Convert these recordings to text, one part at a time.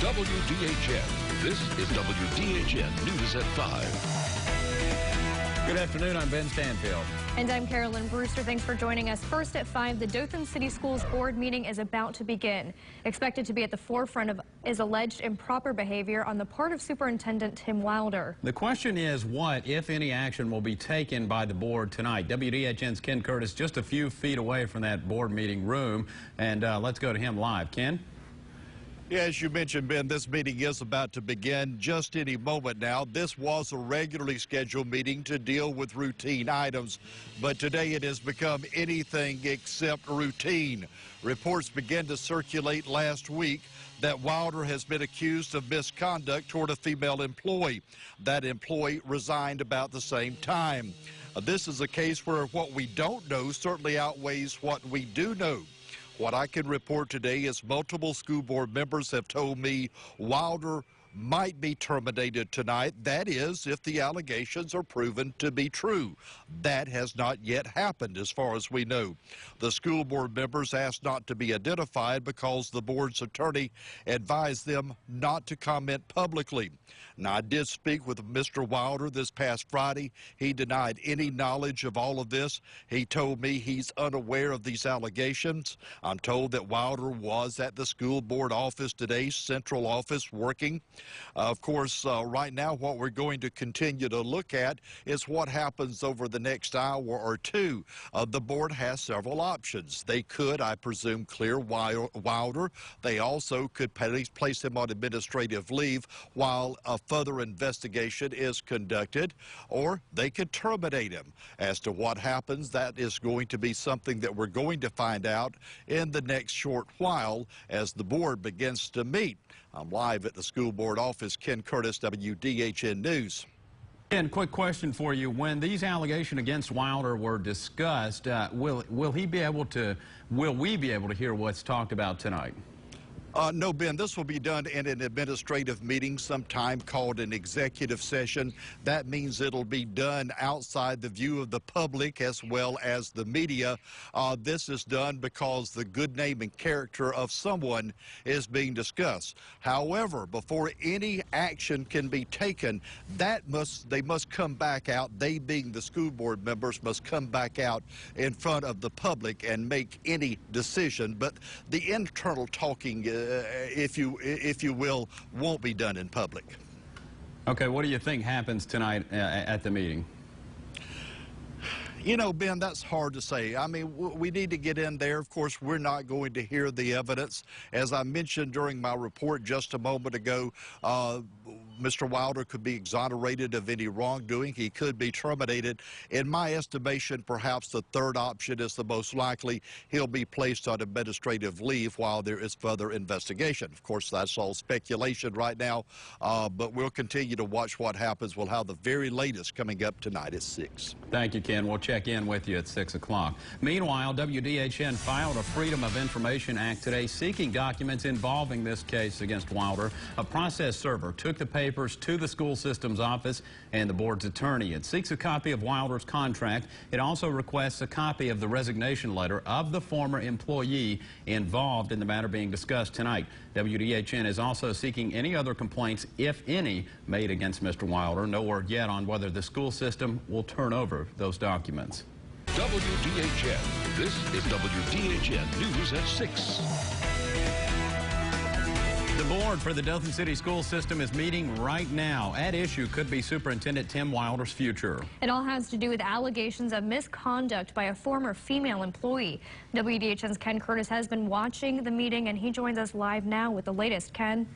WDHN. This is WDHN News at 5. Good afternoon. I'm Ben Stanfield. And I'm Carolyn Brewster. Thanks for joining us. First at 5, the Dothan City Schools Board meeting is about to begin. Expected to be at the forefront of is alleged improper behavior on the part of Superintendent Tim Wilder. The question is what, if any, action will be taken by the board tonight. WDHN's Ken Curtis just a few feet away from that board meeting room, and let's go to him live. Ken? Yeah, as you mentioned, Ben, this meeting is about to begin just any moment now. This was a regularly scheduled meeting to deal with routine items, but today it has become anything except routine. Reports began to circulate last week that Wilder has been accused of misconduct toward a female employee. That employee resigned about the same time. This is a case where what we don't know certainly outweighs what we do know. What I can report today is multiple school board members have told me Wilder might be terminated tonight. That is, if the allegations are proven to be true. That has not yet happened as far as we know. The school board members asked not to be identified because the board's attorney advised them not to comment publicly. Now, I did speak with Mr. Wilder this past Friday. He denied any knowledge of all of this. He told me he's unaware of these allegations. I'm told that Wilder was at the school board office today, central office, working. Of course, right now what we're going to continue to look at is what happens over the next hour or two. The board has several options. They could, I presume, clear Wilder. They also could place him on administrative leave while a further investigation is conducted, or they could terminate him. As to what happens, that is going to be something that we're going to find out in the next short while as the board begins to meet. I'm live at the school board office. Ken Curtis, WDHN News. Ken, quick question for you. When these allegations against Wilder were discussed, will we be able to hear what's talked about tonight? No, Ben, this will be done in an administrative meeting sometime called an executive session. That means it'll be done outside the view of the public as well as the media. This is done because the good name and character of someone is being discussed. However, before any action can be taken, they must come back out. They, being the school board members, must come back out in front of the public and make any decision. But the internal talking, if you will, won't be done in public. Okay, what do you think happens tonight at the meeting? You know, Ben, that's hard to say. I mean, we need to get in there. Of course, we're not going to hear the evidence. As I mentioned during my report just a moment ago, Mr. Wilder could be exonerated of any wrongdoing. He could be terminated. In my estimation, perhaps the third option is the most likely. He'll be placed on administrative leave while there is further investigation. Of course, that's all speculation right now, but we'll continue to watch what happens. We'll have the very latest coming up tonight at 6. Thank you, Ken. We'll check in with you at 6 o'clock. Meanwhile, WDHN filed a Freedom of Information Act today seeking documents involving this case against Wilder. A process server took the papers to the school system's office and the board's attorney. It seeks a copy of Wilder's contract. It also requests a copy of the resignation letter of the former employee involved in the matter being discussed tonight. WDHN is also seeking any other complaints, if any, made against Mr. Wilder. No word yet on whether the school system will turn over those documents. WDHN. This is WDHN News at 6. The board for the Dothan City School System is meeting right now. At issue could be Superintendent Tim Wilder's future. It all has to do with allegations of misconduct by a former female employee. WDHN's Ken Curtis has been watching the meeting, and he joins us live now with the latest. Ken?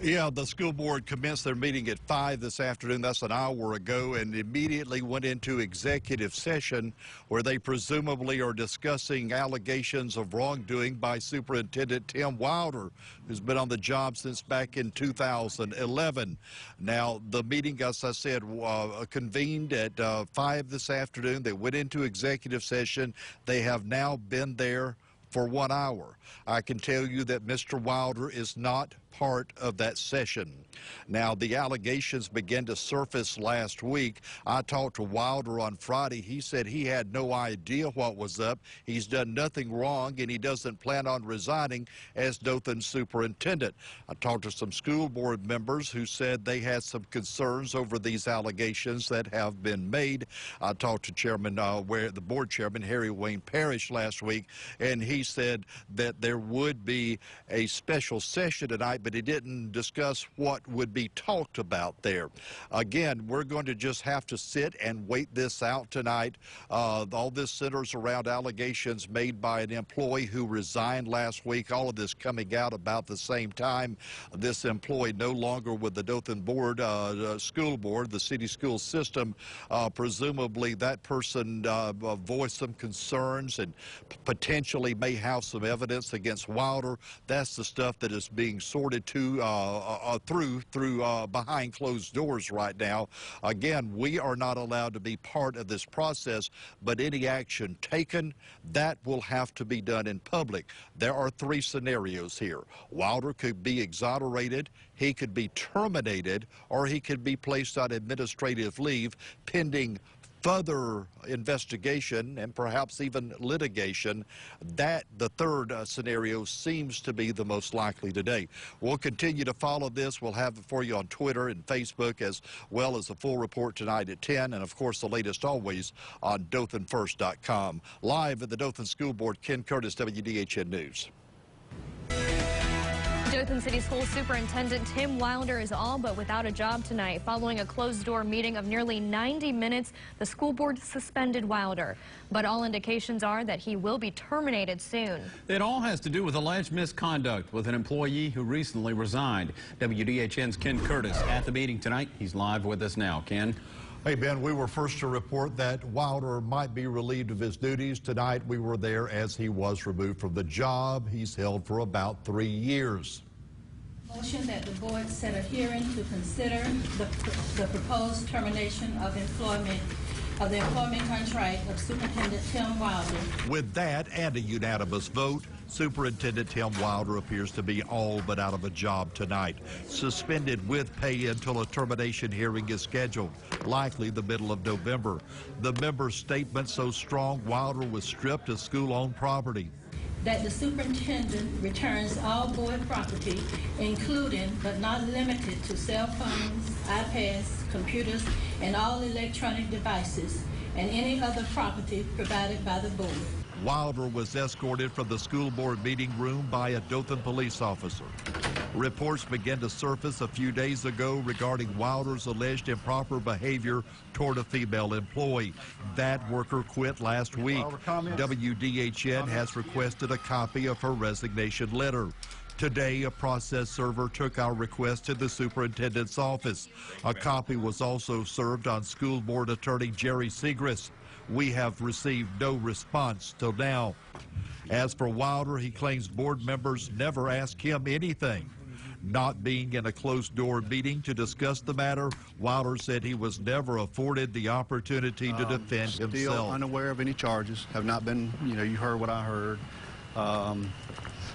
Yeah, the school board commenced their meeting at 5 this afternoon. That's an hour ago, and immediately went into executive session where they presumably are discussing allegations of wrongdoing by Superintendent Tim Wilder, who's been on the job since back in 2011. Now, the meeting, as I said, convened at 5 this afternoon. They went into executive session. They have now been there for 1 hour. I can tell you that Mr. Wilder is not part of that session. Now, the allegations began to surface last week. I talked to Wilder on Friday. He said he had no idea what was up. He's done nothing wrong, and he doesn't plan on resigning as Dothan superintendent. I talked to some school board members who said they had some concerns over these allegations that have been made. I talked to the board chairman, Harry Wayne Parrish, last week, and he said that there would be a special session tonight, but he didn't discuss what would be talked about there. Again, we're going to just have to sit and wait this out tonight. All this centers around allegations made by an employee who resigned last week. All of this coming out about the same time. This employee no longer with the Dothan school board, the city school system. Presumably that person voiced some concerns and potentially may have some evidence against Wilder. That's the stuff that is being sorted through behind closed doors right now. Again, we are not allowed to be part of this process, but any action taken, that will have to be done in public. There are three scenarios here. Wilder could be exonerated, he could be terminated, or he could be placed on administrative leave pending further investigation and perhaps even litigation. That, the third scenario, seems to be the most likely today. We'll continue to follow this. We'll have it for you on Twitter and Facebook, as well as a full report tonight at 10, and of course the latest always on DothanFirst.com. Live at the Dothan School Board, Ken Curtis, WDHN News. Dothan City School Superintendent Tim Wilder is all but without a job tonight. Following a closed-door meeting of nearly 90 minutes, the school board suspended Wilder. But all indications are that he will be terminated soon. It all has to do with alleged misconduct with an employee who recently resigned. WDHN's Ken Curtis at the meeting tonight. He's live with us now. Ken? Hey, Ben, we were first to report that Wilder might be relieved of his duties. Tonight, we were there as he was removed from the job he's held for about 3 years. Motion that the board set a hearing to consider the proposed termination of the employment contract of Superintendent Tim Wilder. With that and a unanimous vote, Superintendent Tim Wilder appears to be all but out of a job tonight, suspended with pay until a termination hearing is scheduled, likely the middle of November. The member's statement so strong, Wilder was stripped of school-owned property. That the superintendent returns all board property, including but not limited to cell phones, iPads, computers, and all electronic devices, and any other property provided by the board. Wilder was escorted from the school board meeting room by a Dothan police officer. Reports began to surface a few days ago regarding Wilder's alleged improper behavior toward a female employee. That worker quit last week. WDHN has requested a copy of her resignation letter. Today, a process server took our request to the superintendent's office. A copy was also served on school board attorney Jerry Segrist. We have received no response till now. As for Wilder, he claims board members never asked him anything. Not being in a closed-door meeting to discuss the matter, Wilder said he was never afforded the opportunity to defend himself. Still unaware of any charges. Have not been, you heard what I heard.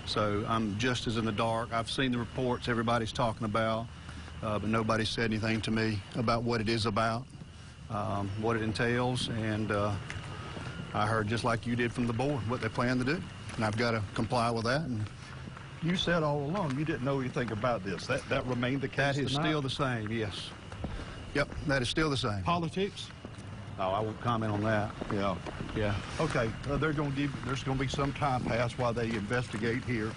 So I'm just as in the dark. I've seen the reports everybody's talking about, but nobody said anything to me about what it is about, what it entails, and I heard just like you did from the board what they plan to do, and I've got to comply with that. And you said all along you didn't know anything about this. That remained the case. that is tonight? still the same, yes. Yep, that is still the same. Politics? Oh, I won't comment on that. Yeah. Okay. There's going to be some time passed while they investigate here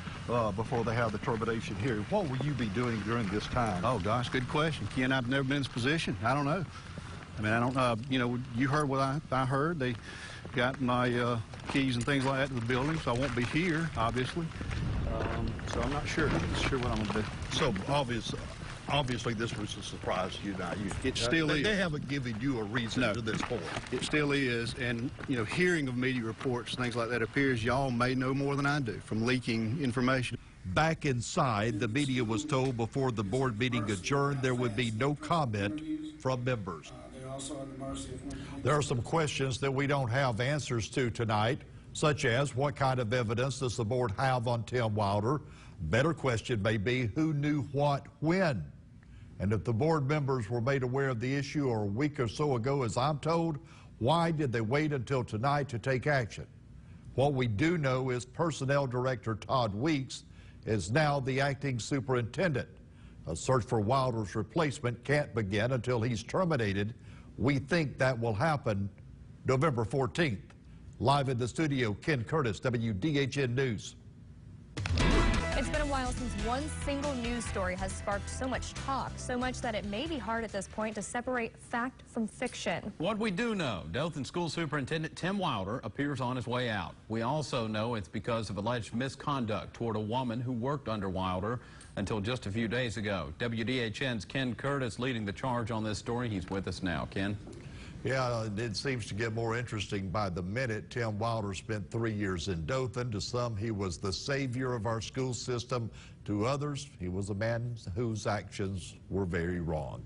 before they have the termination hearing. What will you be doing during this time? Oh gosh, good question. Ken, I've never been in this position. I don't know. I mean, I don't. You heard what I heard. They got my keys and things like that to the building, so I won't be here, obviously. So I'm not sure what I'm going to do. So obviously this was a surprise to you now. It still is. They haven't given you a reason to this point. It still is, and hearing of media reports, things like that, appears y'all may know more than I do from leaking information. Back inside, the media was told before the board meeting adjourned there would be no comment from members. There are some questions that we don't have answers to tonight. such as what kind of evidence does the board have on Tim Wilder? Better question may be who knew what when? And if the board members were made aware of the issue a week or so ago, as I'm told, why did they wait until tonight to take action? What we do know is Personnel Director Todd Weeks is now the acting superintendent. A search for Wilder's replacement can't begin until he's terminated. We think that will happen November 14th. Live in the studio, Ken Curtis, WDHN News. It's been a while since one single news story has sparked so much talk, so much that it may be hard at this point to separate fact from fiction. What we do know, Dothan School Superintendent Tim Wilder appears on his way out. We also know it's because of alleged misconduct toward a woman who worked under Wilder until just a few days ago. WDHN's Ken Curtis leading the charge on this story. He's with us now. Ken? Yeah, it seems to get more interesting by the minute. Tim Wilder spent 3 years in Dothan. To some, he was the savior of our school system. To others, he was a man whose actions were very wrong.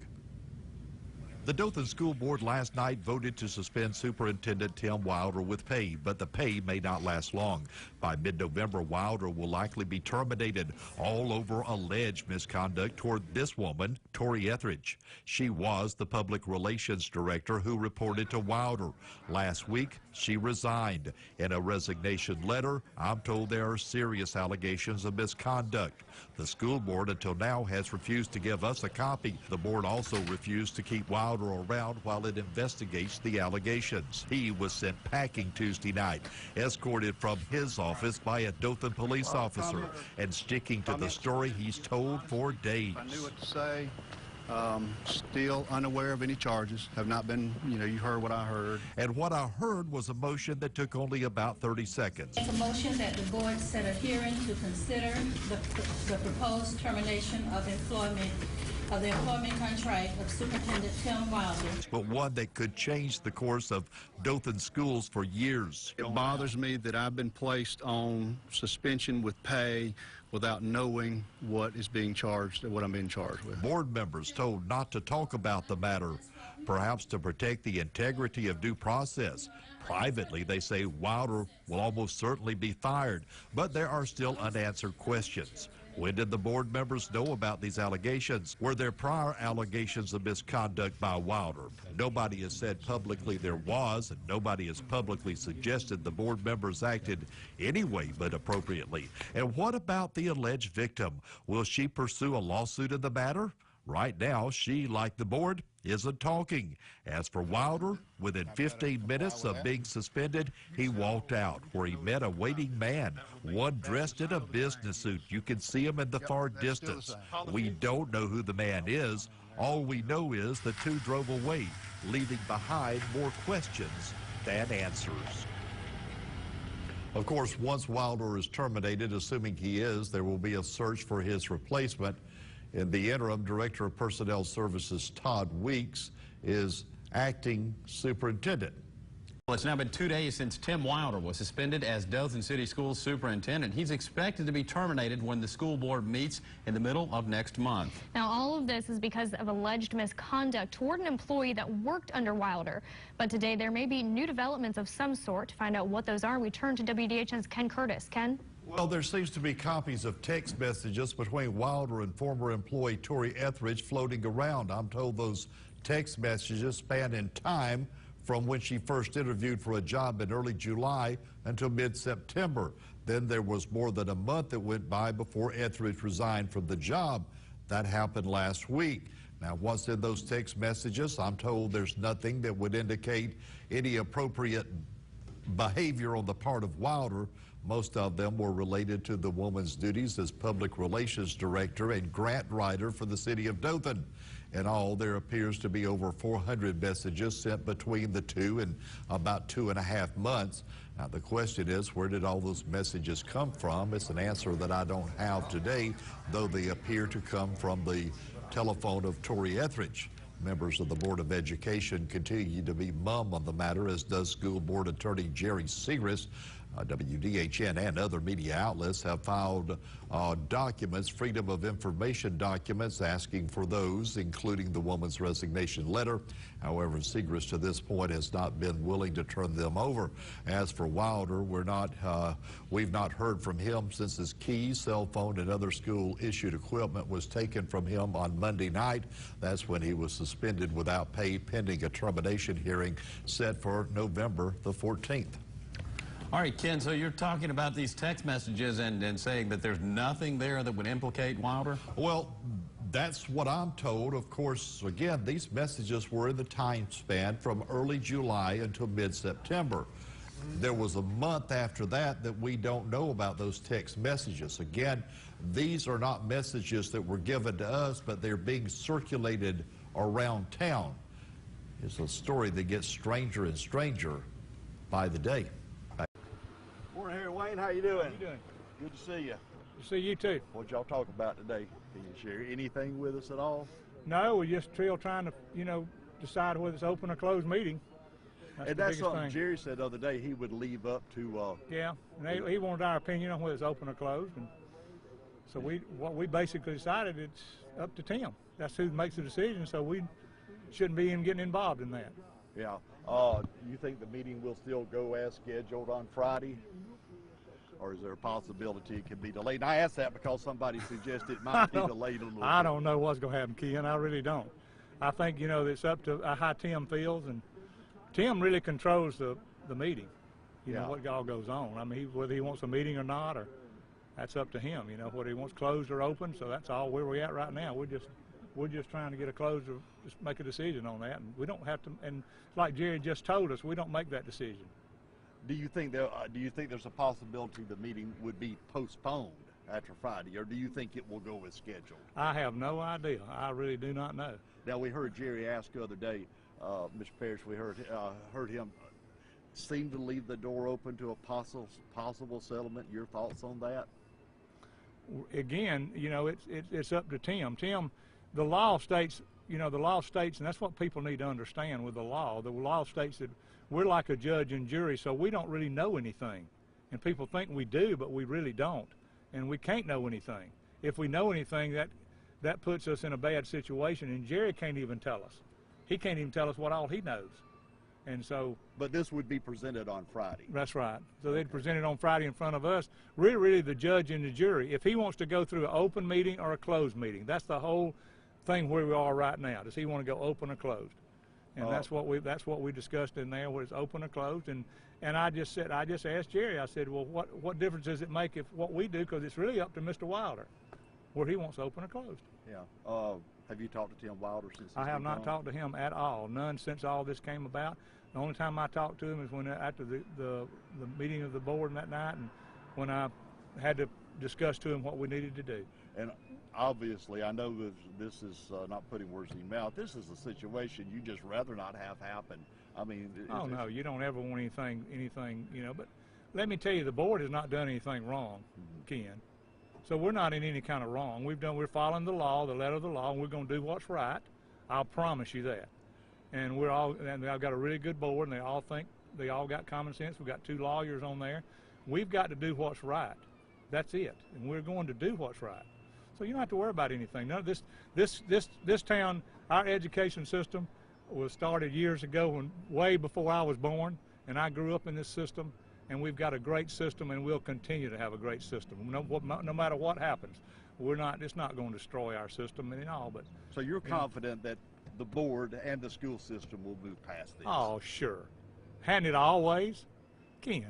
The Dothan School Board last night voted to suspend Superintendent Tim Wilder with pay, but the pay may not last long. By mid-November, Wilder will likely be terminated, all over alleged misconduct toward this woman, Tori Etheridge. She was the public relations director who reported to Wilder. Last week, she resigned. In a resignation letter, I'm told there are serious allegations of misconduct. The school board until now has refused to give us a copy. The board also refused to keep Wilder around while it investigates the allegations. He was sent packing Tuesday night, escorted from his office by a Dothan police officer, and sticking to the story he's told for days. I knew what to say. Still unaware of any charges. Have not been, you heard what I heard. And what I heard was a motion that took only about 30 seconds. Make a motion that the board set a hearing to consider the proposed termination of the employment contract of Superintendent Tim Wilder. But one that could change the course of Dothan schools for years. It bothers me that I've been placed on suspension with pay without knowing what is being charged, what I'm being charged with. Board members told not to talk about the matter, perhaps to protect the integrity of due process. Privately, they say Wilder will almost certainly be fired, but there are still unanswered questions. When did the board members know about these allegations? Were there prior allegations of misconduct by Wilder? Nobody has said publicly there was, and nobody has publicly suggested the board members acted anyway but appropriately. And what about the alleged victim? Will she pursue a lawsuit in the matter? Right now, she, like the board, isn't talking. As for Wilder, within 15 minutes of being suspended, he walked out where he met a waiting man, one dressed in a business suit. You can see him in the far distance. We don't know who the man is. All we know is the two drove away, leaving behind more questions than answers. Of course, once Wilder is terminated, assuming he is, there will be a search for his replacement. In the interim, Director of Personnel Services Todd Weeks is acting superintendent. Well, it's now been 2 days since Tim Wilder was suspended as Dothan City Schools superintendent. He's expected to be terminated when the school board meets in the middle of next month. Now, all of this is because of alleged misconduct toward an employee that worked under Wilder. But today, there may be new developments of some sort. To find out what those are, we turn to WDHN's Ken Curtis. Ken? Well, there seems to be copies of text messages between Wilder and former employee Tori Etheridge floating around. I'm told those text messages span in time from when she first interviewed for a job in early July until mid-September. Then there was more than a month that went by before Etheridge resigned from the job. That happened last week. Now, what's in those text messages? I'm told there's nothing that would indicate any appropriate behavior on the part of Wilder. Most of them were related to the woman's duties as public relations director and grant writer for the city of Dothan. In all, there appears to be over 400 messages sent between the two in about 2.5 months. Now, the question is, where did all those messages come from? It's an answer that I don't have today, though they appear to come from the telephone of Tori Etheridge. Members of the Board of Education continue to be mum on the matter, as does School Board Attorney Jerry Segrist. WDHN and other media outlets have filed documents, Freedom of Information documents, asking for those, including the woman's resignation letter. However, Segrist to this point has not been willing to turn them over. As for Wilder, we've not heard from him since his keys, cell phone, and other school-issued equipment was taken from him on Monday night. That's when he was suspended without pay pending a termination hearing set for November the 14th. All right, Ken, so you're talking about these text messages and saying that there's nothing there that would implicate Wilder? Well, that's what I'm told. Of course, again, these messages were in the time span from early July until mid-September. There was a month after that that we don't know about those text messages. Again, these are not messages that were given to us, but they're being circulated around town. It's a story that gets stranger and stranger by the day. Morning, Harry Wayne. How you doing? How you doing? Good to see you. To see you too. What y'all talk about today? Can you share anything with us at all? No, we're just still trying to, decide whether it's open or closed meeting. That's something Jerry said the other day he would leave up to. Yeah, and he wanted our opinion on whether it's open or closed, and so what we basically decided it's up to Tim. That's who makes the decision. So we shouldn't be getting involved in that. Yeah. You think the meeting will still go as scheduled on Friday? Or is there a possibility it could be delayed? And I asked that because somebody suggested it might be delayed a little bit. I don't know what's going to happen, Ken. I really don't. I think, it's up to how Tim feels, and Tim really controls the meeting, you know, what all goes on. I mean, whether he wants a meeting or not, or that's up to him, whether he wants closed or open. So that's all where we're at right now. We're just trying to get a closed or just make a decision on that. And we don't have to, and like Jerry just told us, we don't make that decision. Do you think there's a possibility the meeting would be postponed after Friday, or do you think it will go as scheduled? I have no idea. I really do not know. Now, we heard Jerry ask the other day, Mr. Parrish, we heard him seem to leave the door open to a possible settlement. Your thoughts on that? Again, it's up to Tim. Tim, the law states, and that's what people need to understand with the law. The law states that we're like a judge and jury, so we don't really know anything. And people think we do, but we really don't. And we can't know anything. If we know anything, that puts us in a bad situation, and Jerry can't even tell us. He can't even tell us what all he knows. And so. But this would be presented on Friday. That's right. So they'd present it on Friday in front of us. Really the judge and the jury. If he wants to go through an open meeting or a closed meeting, that's the whole thing where we are right now. Does he want to go open or closed? And that's what we discussed in there, whether it's open or closed. And I just asked Jerry. I said, well, what difference does it make if what we do? Because it's really up to Mr. Wilder, where he wants open or closed. Yeah. Have you talked to Tim Wilder since? I have not talked to him at all. None since all this came about. The only time I talked to him is when after the meeting of the board that night, and when I had to discuss to him what we needed to do. And obviously, I know this is not putting words in your mouth. This is a situation you just rather not have happen. I mean, no, you don't ever want anything, But let me tell you, the board has not done anything wrong, Ken. So we're not in any kind of wrong. We're following the law, the letter of the law, and we're going to do what's right. I'll promise you that. And I've got a really good board, and they all got common sense. We've got 2 lawyers on there. We've got to do what's right. That's it. And we're going to do what's right. So you don't have to worry about anything. None of this town, our education system was started years ago, way before I was born, and I grew up in this system. And we've got a great system, and we'll continue to have a great system. No matter what happens, it's not going to destroy our system and all. But so you're confident that the board and the school system will move past this? Oh, sure. Hadn't it always, Ken?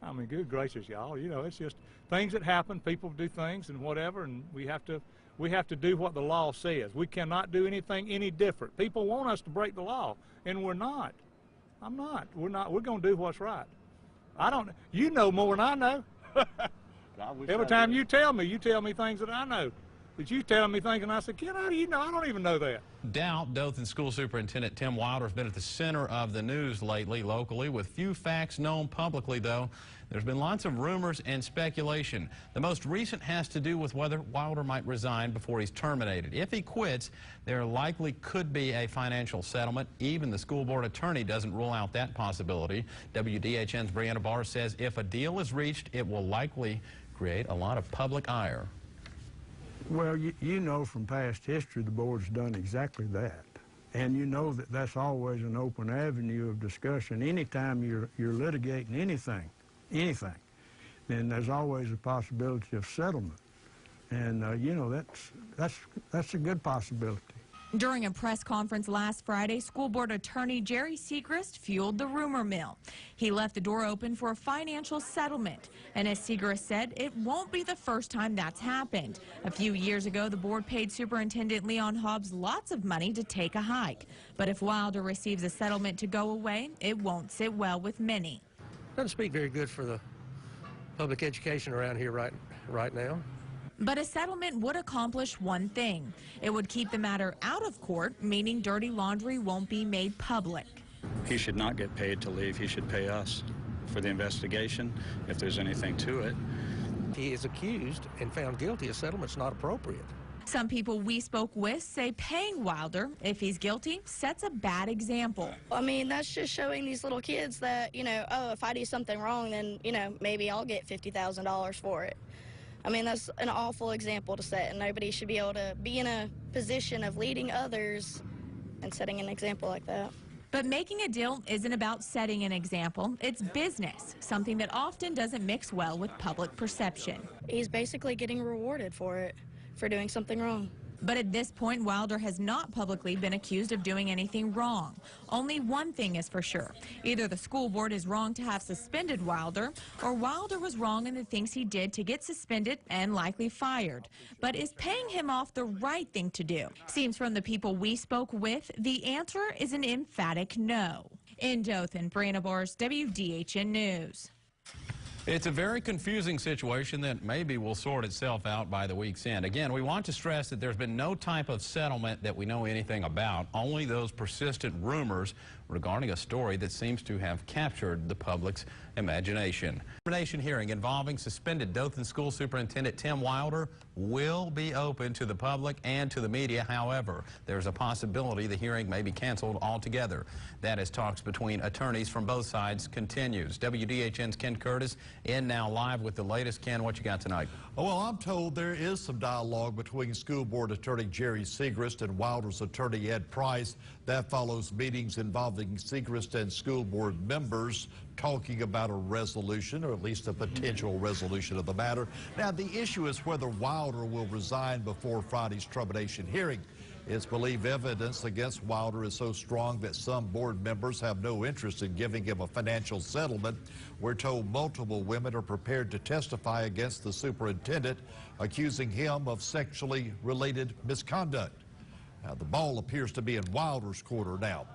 I mean, good gracious, y'all. It's just things that happen. People do things and whatever, and we have to do what the law says. We cannot do anything any different. People want us to break the law, and we're not. I'm not. We're not. We're going to do what's right. You know more than I know. Every time you tell me things that I know But you telling me thinking, I said, Ken, how do you know? I don't even know that. Doubt. Dothan School Superintendent Tim Wilder has been at the center of the news lately, locally, with few facts known publicly, though. There's been lots of rumors and speculation. The most recent has to do with whether Wilder might resign before he's terminated. If he quits, there likely could be a financial settlement. Even the school board attorney doesn't rule out that possibility. WDHN's Brianna Barr says if a deal is reached, it will likely create a lot of public ire. Well, you know from past history the board's done exactly that. And you know that that's always an open avenue of discussion. Anytime you're litigating anything, then there's always a possibility of settlement. And, you know, that's a good possibility. During a press conference last Friday, school board attorney Jerry Segrist fueled the rumor mill. He left the door open for a financial settlement. And as Segrist said, it won't be the first time that's happened. A few years ago, the board paid Superintendent Leon Hobbs lots of money to take a hike. But if Wilder receives a settlement to go away, it won't sit well with many. Doesn't speak very good for the public education around here right now. But a settlement would accomplish one thing. It would keep the matter out of court, meaning dirty laundry won't be made public. He should not get paid to leave. He should pay us for the investigation, if there's anything to it. If he is accused and found guilty, a settlement's not appropriate. Some people we spoke with say paying Wilder, if he's guilty, sets a bad example. I mean, that's just showing these little kids that, you know, oh, if I do something wrong, then, you know, maybe I'll get $50,000 for it. I mean, that's an awful example to set, and nobody should be able to be in a position of leading others and setting an example like that. But making a deal isn't about setting an example. It's business, something that often doesn't mix well with public perception. He's basically getting rewarded for it, for doing something wrong. But at this point, Wilder has not publicly been accused of doing anything wrong. Only one thing is for sure. Either the school board is wrong to have suspended Wilder, or Wilder was wrong in the things he did to get suspended and likely fired. But is paying him off the right thing to do? Seems from the people we spoke with, the answer is an emphatic no. In Dothan, Brianna Barr, WDHN News. It's a very confusing situation that maybe will sort itself out by the week's end. Again, we want to stress that there's been no type of settlement that we know anything about, only those persistent rumors regarding a story that seems to have captured the public's imagination. Termination hearing involving suspended Dothan School Superintendent Tim Wilder will be open to the public and to the media. However, there's a possibility the hearing may be canceled altogether. That as talks between attorneys from both sides continues. WDHN's Ken Curtis in now live with the latest. Ken, what you got tonight? Well, I'm told there is some dialogue between school board attorney Jerry Segrist and Wilder's attorney Ed Price. That follows meetings involving Segrist and school board members talking about a resolution, or at least a potential resolution of the matter. Now, the issue is whether Wilder will resign before Friday's termination hearing. It's believed evidence against Wilder is so strong that some board members have no interest in giving him a financial settlement. We're told multiple women are prepared to testify against the superintendent, accusing him of sexually related misconduct. Now, the ball appears to be in Wilder's quarter now.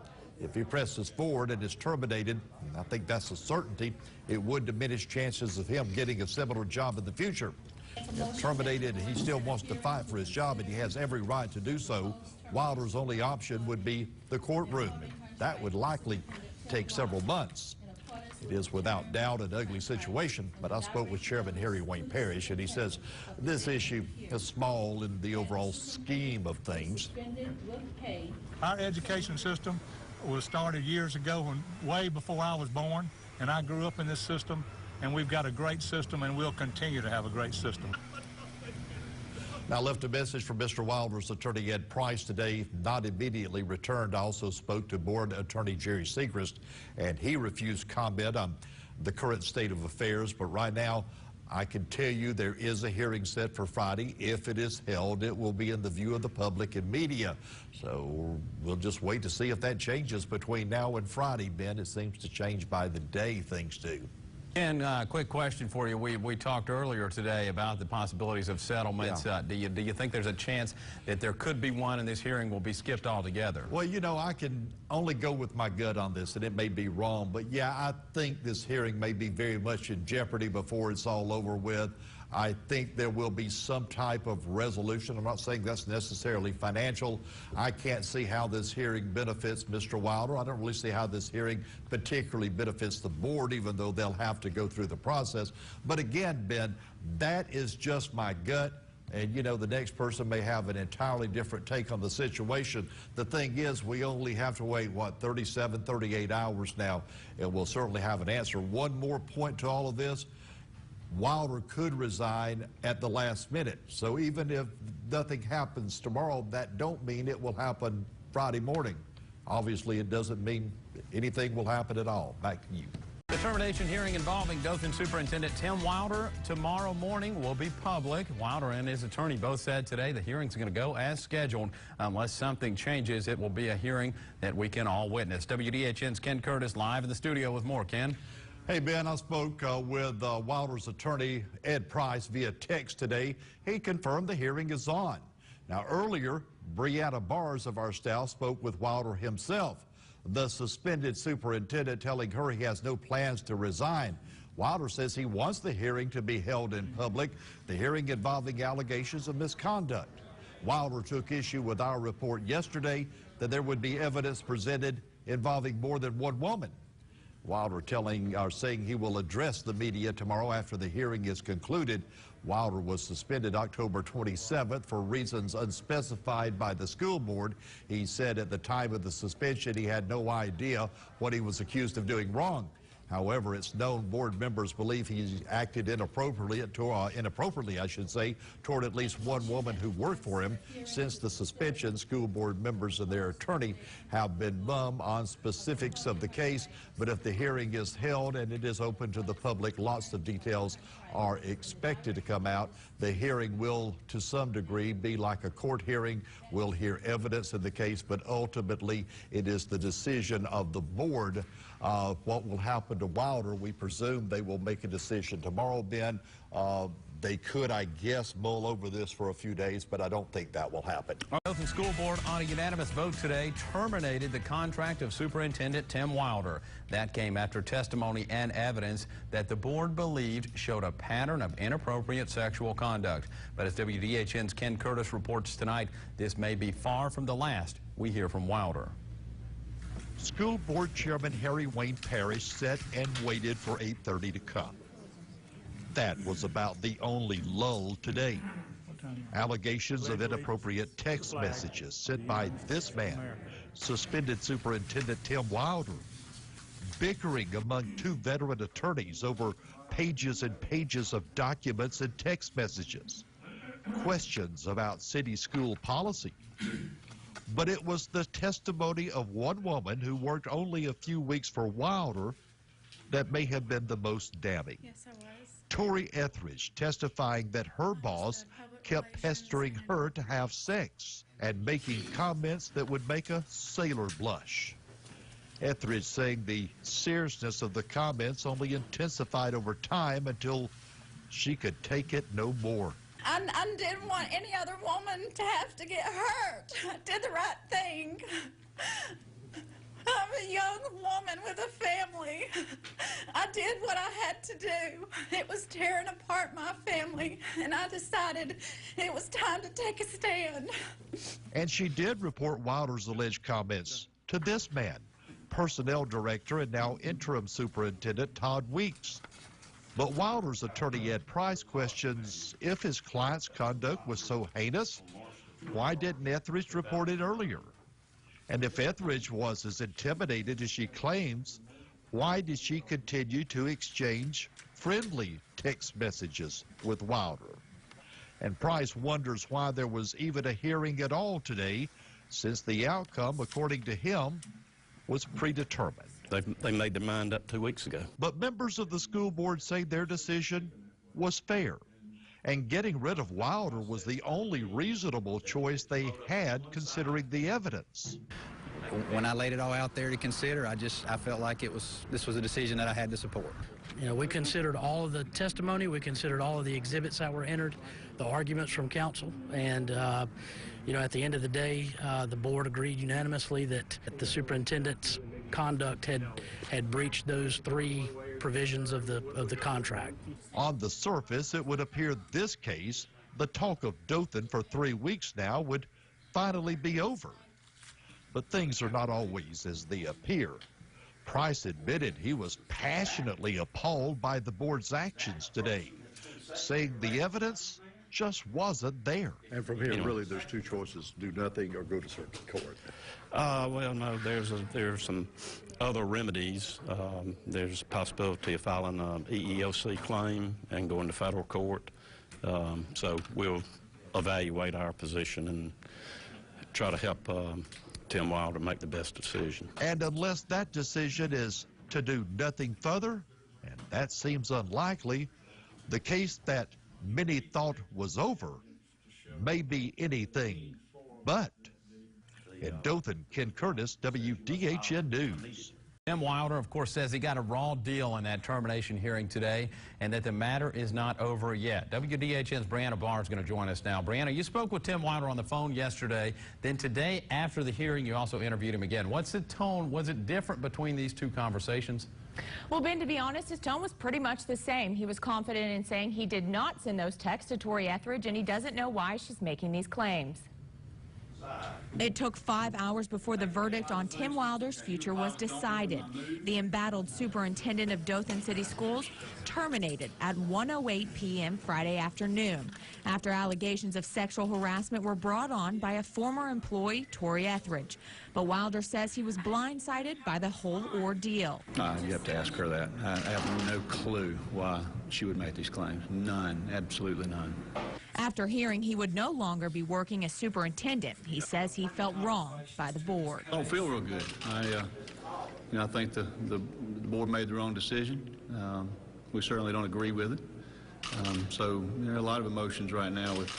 If he presses forward and is terminated, I think that's a certainty, it would diminish chances of him getting a similar job in the future. If terminated, he still wants to fight for his job, and he has every right to do so. Wilder's only option would be the courtroom. That would likely take several months. It is without doubt an ugly situation, but I spoke with Chairman Harry Wayne Parrish, and he says this issue is small in the overall scheme of things. Our education system was started years ago, way before I was born, and I grew up in this system, and we've got a great system, and we'll continue to have a great system. Now, I left a message from Mr. Wilder's attorney Ed Price today, not immediately returned. I also spoke to board attorney Jerry Segrist, and he refused comment on the current state of affairs. But right now, I can tell you there is a hearing set for Friday. If it is held, it will be in the view of the public and media. So we'll just wait to see if that changes between now and Friday, Ben. It seems to change by the day, things do. And quick question for you. We talked earlier today about the possibilities of settlements. Yeah. Do you think there's a chance that there could be one and this hearing will be skipped altogether? Well, you know, I can only go with my gut on this, and it may be wrong, but yeah, I think this hearing may be very much in jeopardy before it's all over with. I think there will be some type of resolution. I'm not saying that's necessarily financial. I can't see how this hearing benefits Mr. Wilder. I don't really see how this hearing particularly benefits the board, even though they'll have to go through the process. But again, Ben, that is just my gut. And, you know, the next person may have an entirely different take on the situation. The thing is, we only have to wait, what, 37, 38 hours now, and we'll certainly have an answer. One more point to all of this. Wilder could resign at the last minute. So even if nothing happens tomorrow, that don't mean it will happen Friday morning. Obviously, it doesn't mean anything will happen at all. Back to you. The termination hearing involving Dothan Superintendent Tim Wilder tomorrow morning will be public. Wilder and his attorney both said today the hearing's going to go as scheduled. Unless something changes, it will be a hearing that we can all witness. WDHN's Ken Curtis live in the studio with more. Ken? Hey, Ben, I spoke with Wilder's attorney, Ed Price, via text today. He confirmed the hearing is on. Now, earlier, Brianna Bars of our staff spoke with Wilder himself, the suspended superintendent, telling her he has no plans to resign. Wilder says he wants the hearing to be held in public, the hearing involving allegations of misconduct. Wilder took issue with our report yesterday that there would be evidence presented involving more than one woman. Wilder saying he will address the media tomorrow after the hearing is concluded. Wilder was suspended October 27th for reasons unspecified by the school board. He said at the time of the suspension he had no idea what he was accused of doing wrong. However, it's known board members believe he acted inappropriately, I should say, toward at least one woman who worked for him. Since the suspension, school board members and their attorney have been mum on specifics of the case. But if the hearing is held and it is open to the public, lots of details are expected to come out. The hearing will, to some degree, be like a court hearing. We'll hear evidence in the case, but ultimately it is the decision of the board. What will happen to Wilder, we presume they will make a decision tomorrow, Ben. They could, I guess, mull over this for a few days, but I don't think that will happen. Our Dothan School Board, on a unanimous vote today, terminated the contract of Superintendent Tim Wilder. That came after testimony and evidence that the board believed showed a pattern of inappropriate sexual conduct. But as WDHN's Ken Curtis reports tonight, this may be far from the last we hear from Wilder. School Board Chairman Harry Wayne Parrish sat and waited for 8:30 to come. That was about the only lull today. Allegations of inappropriate text messages sent by this man, suspended Superintendent Tim Wilder, bickering among two veteran attorneys over pages and pages of documents and text messages, questions about city school policy. But it was the testimony of one woman who worked only a few weeks for Wilder that may have been the most damning. Yes, I was. Tori Etheridge testifying that her boss kept pestering her to have sex and making comments that would make a sailor blush. Etheridge saying the seriousness of the comments only intensified over time until she could take it no more. I didn't want any other woman to have to get hurt. I did the right thing. I'm a young woman with a family. I did what I had to do. It was tearing apart my family, and I decided it was time to take a stand. And she did report Wilder's alleged comments to this man, Personnel Director and now Interim Superintendent Todd Weeks. But Wilder's attorney Ed Price questions if his client's conduct was so heinous, why didn't Etheridge report it earlier? And if Etheridge was as intimidated as she claims, why did she continue to exchange friendly text messages with Wilder? And Price wonders why there was even a hearing at all today, since the outcome, according to him, was predetermined. They made their mind up 2 weeks ago. But members of the school board say their decision was fair, and getting rid of Wilder was the only reasonable choice they had, considering the evidence. When I laid it all out there to consider, I felt like this was a decision that I had to support. You know, we considered all of the testimony, we considered all of the exhibits that were entered, the arguments from counsel, and you know, at the end of the day, the board agreed unanimously that the superintendent's conduct had breached those three provisions of the contract. On the surface, it would appear this case, the talk of Dothan for 3 weeks now, would finally be over. But things are not always as they appear. Price admitted he was passionately appalled by the board's actions today, saying the evidence just wasn't there. And from here, really, there's two choices: do nothing or go to circuit court. Well, no, there's some other remedies. There's a possibility of filing an EEOC claim and going to federal court. So we'll evaluate our position and try to help Tim Wilder make the best decision. And unless that decision is to do nothing further, and that seems unlikely, the case that many thought was over may be anything but. In Dothan, Ken Curtis, WDHN News. Tim Wilder, of course, says he got a raw deal in that termination hearing today and that the matter is not over yet. WDHN's Brianna Barr is going to join us now. Brianna, you spoke with Tim Wilder on the phone yesterday. Then today, after the hearing, you also interviewed him again. What's the tone? Was it different between these two conversations? Well, Ben, to be honest, his tone was pretty much the same. He was confident in saying he did not send those texts to Tori Etheridge, and he doesn't know why she's making these claims. It took 5 hours before the verdict on Tim Wilder's future was decided. The embattled superintendent of Dothan City Schools terminated at 1:08 p.m. Friday afternoon after allegations of sexual harassment were brought on by a former employee, Tori Etheridge. But Wilder says he was blindsided by the whole ordeal. You have to ask her that. I have no clue why she would make these claims. None, absolutely none. After hearing he would no longer be working as superintendent, he says he felt wronged by the board. I don't feel real good. I think the board made the wrong decision. We certainly don't agree with it. So there are a lot of emotions right now with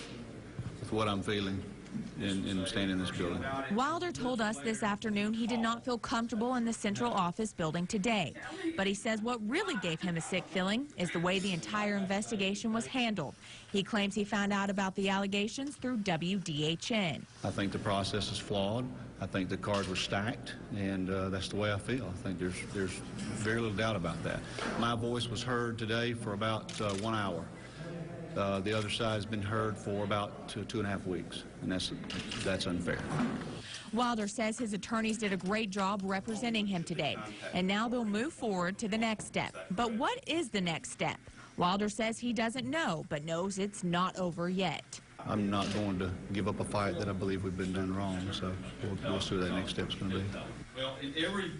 what I'm feeling in staying in this building. Wilder told us this afternoon he did not feel comfortable in the central office building today. But he says what really gave him a sick feeling is the way the entire investigation was handled. He claims he found out about the allegations through WDHN. I think the process is flawed. I think the cards were stacked, and that's the way I feel. I think there's very little doubt about that. My voice was heard today for about 1 hour. The other side has been heard for about 2.5 weeks, and that's unfair. Wilder says his attorneys did a great job representing him today, and now they'll move forward to the next step. But what is the next step? Wilder says he doesn't know, but knows it's not over yet. I'm not going to give up a fight that I believe we've been doing wrong, so we'll see what that next step's going to be. Well, in every